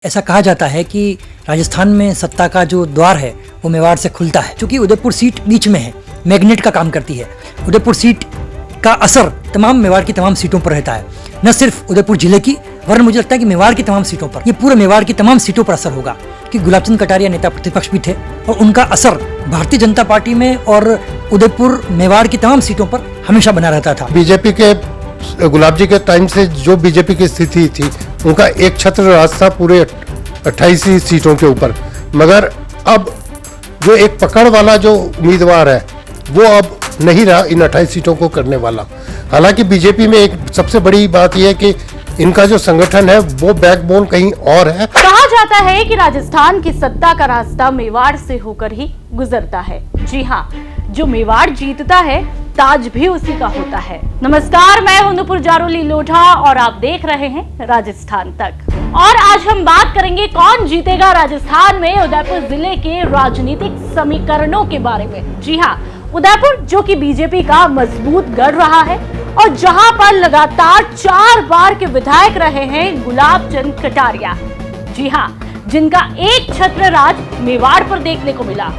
ऐसा कहा जाता है कि राजस्थान में सत्ता का जो द्वार है वो मेवाड़ से खुलता है, क्योंकि उदयपुर सीट बीच में है, मैग्नेट का काम करती है। उदयपुर सीट का असर तमाम मेवाड़ की तमाम सीटों पर रहता है, न सिर्फ उदयपुर जिले की, वरन मुझे लगता है कि मेवाड़ की तमाम सीटों पर, ये पूरे मेवाड़ की तमाम सीटों पर असर होगा। कि गुलाबचंद कटारिया नेता प्रतिपक्ष भी थे और उनका असर भारतीय जनता पार्टी में और उदयपुर मेवाड़ की तमाम सीटों पर हमेशा बना रहता था। बीजेपी के गुलाब जी के टाइम से जो बीजेपी की स्थिति थी, उनका एक छत्र राज था पूरे 28 सीटों के ऊपर, मगर अब जो एक पकड़ वाला जो उम्मीदवार है वो अब नहीं रहा इन 28 सीटों को करने वाला। हालांकि बीजेपी में एक सबसे बड़ी बात यह है कि इनका जो संगठन है वो बैकबोन कहीं और है। कहा जाता है कि राजस्थान की सत्ता का रास्ता मेवाड़ से होकर ही गुजरता है। जी हाँ, जो मेवाड़ जीतता है ताज भी उसी का होता है। नमस्कार, मैं हूं नुपुर जारोली लोढ़ा और आप देख रहे हैं राजस्थान तक। और आज हम बात करेंगे कौन जीतेगा राजस्थान में उदयपुर जिले के राजनीतिक समीकरणों के बारे में। जी हाँ, उदयपुर जो कि बीजेपी का मजबूत गढ़ रहा है और जहां पर लगातार 4 बार के विधायक रहे हैं गुलाबचंद कटारिया। जी हाँ, जिनका एक छत्र राज मेवाड़ पर देखने को मिला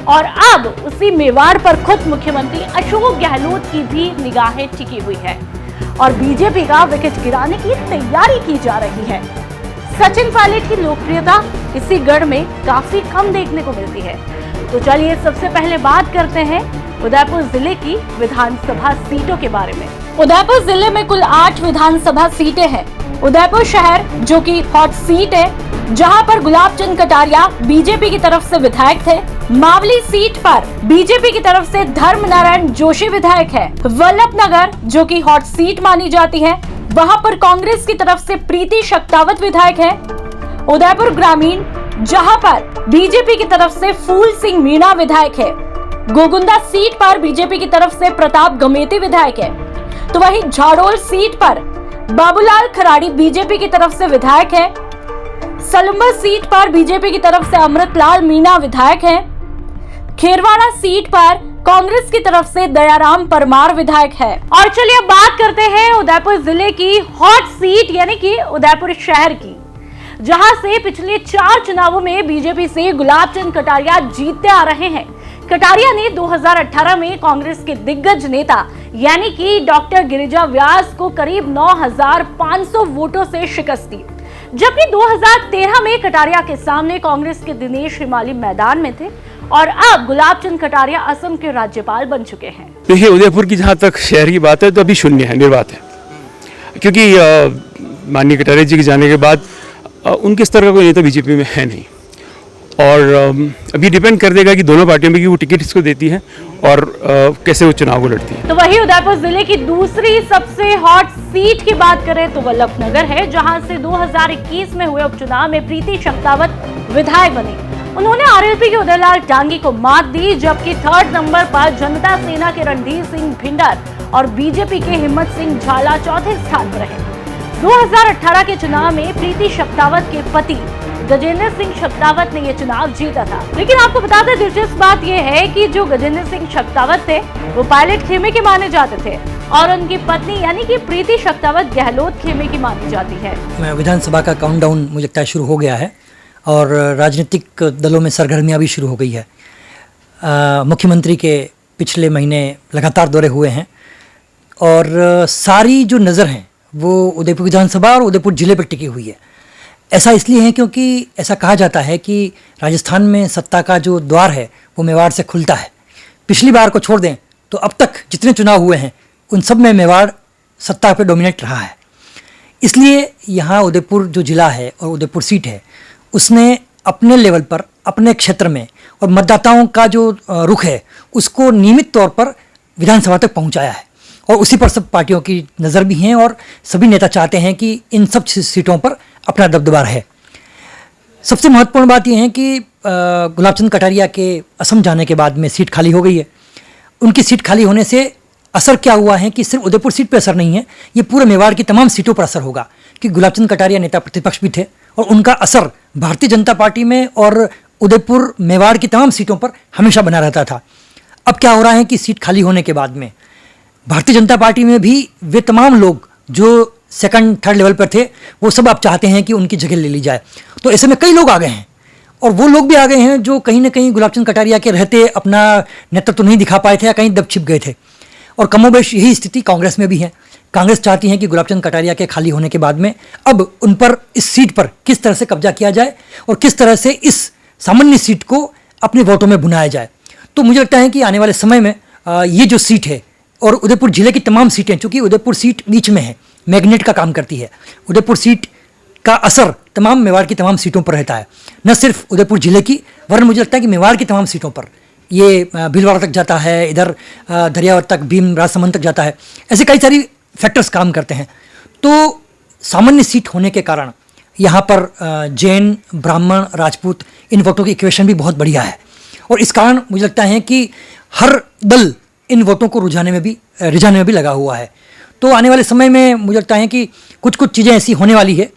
और अब उसी मेवाड़ पर खुद मुख्यमंत्री अशोक गहलोत की भी निगाहें टिकी हुई है और बीजेपी का विकेट गिराने की तैयारी की जा रही है। सचिन पायलट की लोकप्रियता इसी गढ़ में काफी कम देखने को मिलती है। तो चलिए सबसे पहले बात करते हैं उदयपुर जिले की विधानसभा सीटों के बारे में। उदयपुर जिले में कुल 8 विधानसभा सीटें हैं। उदयपुर शहर जो कि हॉट सीट है, जहां पर गुलाबचंद कटारिया बीजेपी की तरफ से विधायक थे। मावली सीट पर बीजेपी की तरफ से धर्मनारायण जोशी विधायक है। वल्लभनगर जो कि हॉट सीट मानी जाती है, वहां पर कांग्रेस की तरफ से प्रीति शक्तावत विधायक है। उदयपुर ग्रामीण जहां पर बीजेपी की तरफ से फूल सिंह मीणा विधायक है। गोगुंदा सीट पर बीजेपी की तरफ से प्रताप गमेती विधायक है। तो वहीं झाड़ोल सीट पर बाबूलाल खराड़ी बीजेपी की तरफ से विधायक है। सलुम्बर सीट पर बीजेपी की तरफ से अमृतलाल मीणा विधायक है। खेरवाड़ा सीट पर कांग्रेस की तरफ से दयाराम परमार विधायक है। और चलिए अब बात करते हैं उदयपुर जिले की हॉट सीट यानी कि उदयपुर शहर की, जहां से पिछले 4 चुनावों में बीजेपी से गुलाबचंद कटारिया जीतते आ रहे हैं। कटारिया ने 2018 में कांग्रेस के दिग्गज नेता यानी कि डॉक्टर गिरिजा व्यास को करीब 9,500 वोटों से शिकस्त दी, जबकि 2013 में कटारिया के सामने कांग्रेस के दिनेश हिमाली मैदान में थे और अब गुलाबचंद कटारिया असम के राज्यपाल बन चुके हैं। देखिए, उदयपुर की जहां तक शहर की बात है तो अभी शून्य है, निर्वात है, क्योंकि माननीय कटारिया जी के जाने के बाद उनके स्तर का कोई नेता बीजेपी में है नहीं। और अभी डिपेंड कर देगा कि दोनों पार्टियों में कि वो टिकट इसको देती है और कैसे वो चुनाव को लड़ती है। तो वही उदयपुर जिले की दूसरी सबसे हॉट सीट की बात करें तो वल्लभनगर है, जहां से 2021 में हुए उपचुनाव में प्रीति शक्तावत विधायक बनी। उन्होंने आरएलपी के उदयलाल डांगी को मात दी, जबकि 3rd नंबर पर जनता सेना के रणधीर सिंह भिंडर और बीजेपी के हिम्मत सिंह झाला 4थे स्थान पर रहे। 2018 के चुनाव में प्रीति शक्तावत के पति गजेंद्र सिंह शक्तावत ने यह चुनाव जीता था। लेकिन आपको बता दें, दिलचस्प बात यह है कि जो गजेंद्र सिंह शक्तावत थे वो पायलट खेमे के माने जाते थे और उनकी पत्नी यानी कि प्रीति शक्तावत गहलोत खेमे की मानी जाती है। विधानसभा का काउंटडाउन मुझे लगता है शुरू हो गया है और राजनीतिक दलों में सरगर्मियां भी शुरू हो गई है। मुख्यमंत्री के पिछले महीने लगातार दौरे हुए हैं और सारी जो नज़र है वो उदयपुर विधानसभा और उदयपुर जिले पर टिकी हुई है। ऐसा इसलिए है क्योंकि ऐसा कहा जाता है कि राजस्थान में सत्ता का जो द्वार है वो मेवाड़ से खुलता है। पिछली बार को छोड़ दें तो अब तक जितने चुनाव हुए हैं उन सब में मेवाड़ सत्ता पे डोमिनेट रहा है। इसलिए यहाँ उदयपुर जो जिला है और उदयपुर सीट है, उसने अपने लेवल पर अपने क्षेत्र में और मतदाताओं का जो रुख है उसको नियमित तौर पर विधानसभा तक पहुँचाया है और उसी पर सब पार्टियों की नज़र भी हैं और सभी नेता चाहते हैं कि इन सब सीटों पर अपना दबदबा है। सबसे महत्वपूर्ण बात यह है कि गुलाबचंद कटारिया के असम जाने के बाद में सीट खाली हो गई है। उनकी सीट खाली होने से असर क्या हुआ है कि सिर्फ उदयपुर सीट पर असर नहीं है, ये पूरे मेवाड़ की तमाम सीटों पर असर होगा। कि गुलाबचंद कटारिया नेता प्रतिपक्ष भी थे और उनका असर भारतीय जनता पार्टी में और उदयपुर मेवाड़ की तमाम सीटों पर हमेशा बना रहता था। अब क्या हो रहा है कि सीट खाली होने के बाद में भारतीय जनता पार्टी में भी वे तमाम लोग जो सेकंड थर्ड लेवल पर थे, वो सब आप चाहते हैं कि उनकी जगह ले ली जाए। तो ऐसे में कई लोग आ गए हैं, और वो लोग भी आ गए हैं जो कहीं ना कहीं गुलाबचंद कटारिया के रहते अपना नेतृत्व नहीं दिखा पाए थे या कहीं दब छिप गए थे। और कमोबेश यही स्थिति कांग्रेस में भी है। कांग्रेस चाहती है कि गुलाबचंद कटारिया के खाली होने के बाद में अब उन पर, इस सीट पर किस तरह से कब्जा किया जाए और किस तरह से इस सामान्य सीट को अपने वोटों में बुनाया जाए। तो मुझे लगता है कि आने वाले समय में ये जो सीट है और उदयपुर जिले की तमाम सीटें, चूंकि उदयपुर सीट बीच में है, मैग्नेट का काम करती है, उदयपुर सीट का असर तमाम मेवाड़ की तमाम सीटों पर रहता है, न सिर्फ उदयपुर जिले की, वरन मुझे लगता है कि मेवाड़ की तमाम सीटों पर ये भीलवाड़ा तक जाता है, इधर दरियावत तक, भीम राजसमंद तक जाता है। ऐसे कई सारी फैक्टर्स काम करते हैं। तो सामान्य सीट होने के कारण यहाँ पर जैन, ब्राह्मण, राजपूत, इन वोटों की इक्वेशन भी बहुत बढ़िया है, और इस कारण मुझे लगता है कि हर दल इन वोटों को रिझाने में भी लगा हुआ है। तो आने वाले समय में मुझे लगता है कि कुछ चीज़ें ऐसी होने वाली है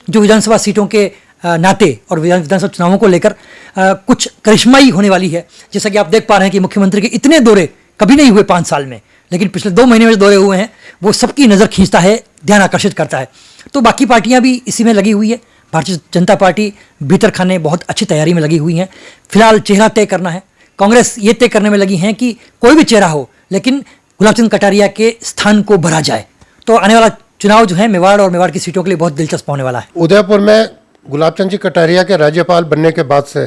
जो विधानसभा सीटों के नाते और विधानसभा चुनावों को लेकर कुछ करिश्माई होने वाली है। जैसा कि आप देख पा रहे हैं कि मुख्यमंत्री के इतने दौरे कभी नहीं हुए 5 साल में, लेकिन पिछले 2 महीने में जो दौरे हुए हैं वो सबकी नज़र खींचता है, ध्यान आकर्षित करता है। तो बाकी पार्टियां भी इसी में लगी हुई है। भारतीय जनता पार्टी भीतर खाने बहुत अच्छी तैयारी में लगी हुई है। फिलहाल चेहरा तय करना है। कांग्रेस ये तय करने में लगी है कि कोई भी चेहरा हो, लेकिन गुलाबचंद कटारिया के स्थान को भरा जाए। तो आने वाला चुनाव जो है मेवाड़ और मेवाड़ की सीटों के लिए बहुत दिलचस्प होने वाला है। उदयपुर में गुलाबचंद जी कटारिया के राज्यपाल बनने के बाद से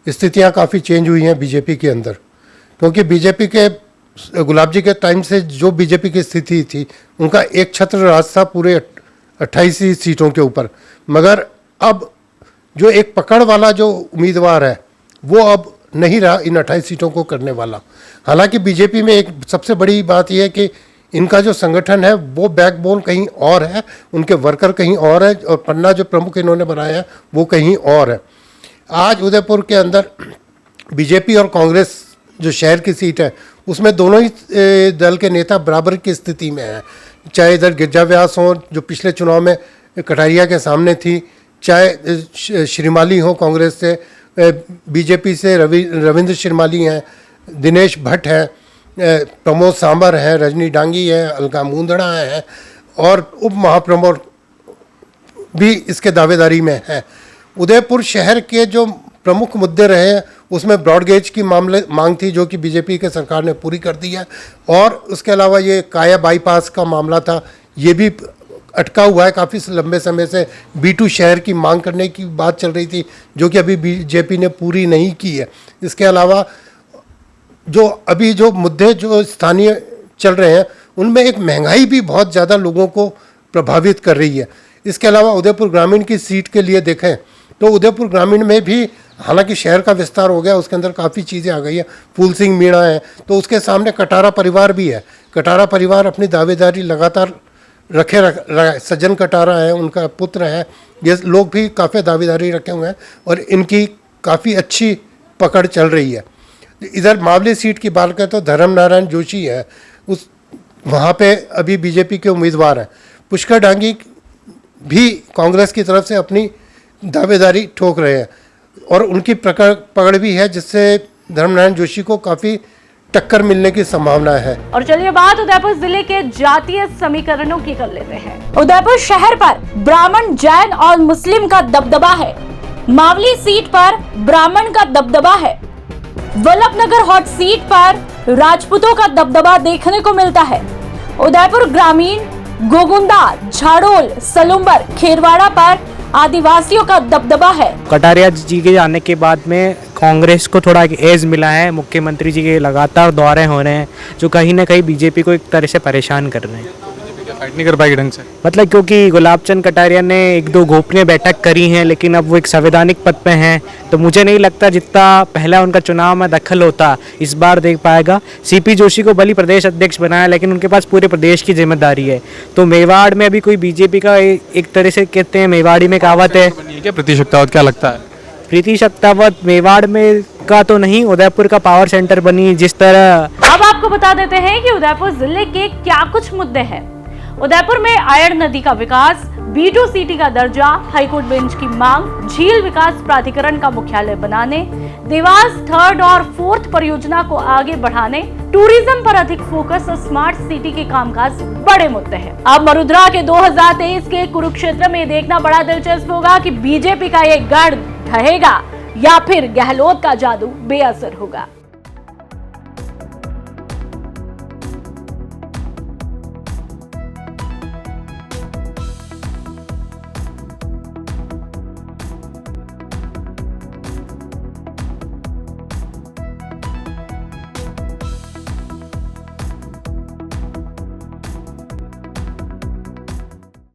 स्थितियां काफ़ी चेंज हुई हैं बीजेपी के अंदर, क्योंकि बीजेपी के गुलाब जी के टाइम से जो बीजेपी की स्थिति थी, उनका एक छत्र राज था पूरे 28 सीटों के ऊपर। मगर अब जो एक पकड़ वाला जो उम्मीदवार है वो अब नहीं रहा इन 28 सीटों को करने वाला। हालांकि बीजेपी में एक सबसे बड़ी बात यह है कि इनका जो संगठन है वो बैकबोन कहीं और है, उनके वर्कर कहीं और है, और पन्ना जो प्रमुख इन्होंने बनाया है वो कहीं और है। आज उदयपुर के अंदर बीजेपी और कांग्रेस जो शहर की सीट है उसमें दोनों ही दल के नेता बराबर की स्थिति में हैं। चाहे इधर गिरजा व्यास हों जो पिछले चुनाव में कटारिया के सामने थी, चाहे श्रीमाली हो कांग्रेस से, बीजेपी से रविंद्र श्रीमाली हैं, दिनेश भट्ट हैं, प्रमोद सांबर हैं, रजनी डांगी है, अलका मुंदड़ा है, और उप महाप्रमुख भी इसके दावेदारी में है। उदयपुर शहर के जो प्रमुख मुद्दे रहे उसमें ब्रॉडगेज की मांग थी जो कि बीजेपी के सरकार ने पूरी कर दी है, और उसके अलावा ये काया बाईपास का मामला था, ये भी अटका हुआ है काफ़ी लंबे समय से। B2 शहर की मांग करने की बात चल रही थी जो कि अभी बीजेपी ने पूरी नहीं की है। इसके अलावा जो अभी जो मुद्दे जो स्थानीय चल रहे हैं उनमें एक महंगाई भी बहुत ज़्यादा लोगों को प्रभावित कर रही है। इसके अलावा उदयपुर ग्रामीण की सीट के लिए देखें तो उदयपुर ग्रामीण में भी हालांकि शहर का विस्तार हो गया, उसके अंदर काफ़ी चीज़ें आ गई है, फूल सिंह मीणा है, तो उसके सामने कटारा परिवार भी है। कटारा परिवार अपनी दावेदारी लगातार सज्जन कटारा है, उनका पुत्र है, ये लोग भी काफ़ी दावेदारी रखे हुए हैं और इनकी काफ़ी अच्छी पकड़ चल रही है। इधर मावली सीट की बात करें तो धर्म नारायण जोशी है, उस वहाँ पे अभी बीजेपी के उम्मीदवार हैं। पुष्कर डांगी भी कांग्रेस की तरफ से अपनी दावेदारी ठोक रहे हैं और उनकी पकड़ भी है, जिससे धर्मनारायण जोशी को काफ़ी टक्कर मिलने की संभावना है। और चलिए बात उदयपुर जिले के जातीय समीकरणों की कर लेते हैं। उदयपुर शहर पर ब्राह्मण, जैन और मुस्लिम का दबदबा है। मावली सीट पर ब्राह्मण का दबदबा है। वल्लभनगर हॉट सीट पर राजपूतों का दबदबा देखने को मिलता है। उदयपुर ग्रामीण, गोगुंदा, झाड़ोल, सलुम्बर, खेरवाड़ा पर आदिवासियों का दबदबा है। कटारिया जी के जाने के बाद में कांग्रेस को थोड़ा एज मिला है। मुख्यमंत्री जी के लगातार दौरे हो रहे हैं जो कहीं ना कहीं बीजेपी को एक तरह से परेशान कर रहे हैं। फाइट नहीं कर पाएगी ढंग से, मतलब क्योंकि गुलाबचंद कटारिया ने 1-2 गोपनीय बैठक करी हैं, लेकिन अब वो एक संवैधानिक पद पे हैं, तो मुझे नहीं लगता जितना पहला उनका चुनाव में दखल होता इस बार देख पाएगा। सीपी जोशी को भली प्रदेश अध्यक्ष बनाया, लेकिन उनके पास पूरे प्रदेश की जिम्मेदारी है। तो मेवाड़ में अभी कोई बीजेपी का एक तरह से कहते हैं, मेवाड़ी में कहावत है क्या प्रीति शक्तावत, क्या लगता है? प्रीति शक्तावत मेवाड़ में का तो नहीं, उदयपुर का पावर सेंटर बनी जिस तरह। अब आपको बता देते हैं कि उदयपुर जिले के क्या कुछ मुद्दे हैं। उदयपुर में आयड़ नदी का विकास, B2 सिटी का दर्जा, हाईकोर्ट बेंच की मांग, झील विकास प्राधिकरण का मुख्यालय बनाने, देवास 3rd और 4th परियोजना को आगे बढ़ाने, टूरिज्म पर अधिक फोकस और स्मार्ट सिटी के कामकाज बड़े मुद्दे हैं। अब मरुधरा के 2023 के कुरुक्षेत्र में देखना बड़ा दिलचस्प होगा कि बीजेपी का ये गढ़ ढहेगा या फिर गहलोत का जादू बेअसर होगा।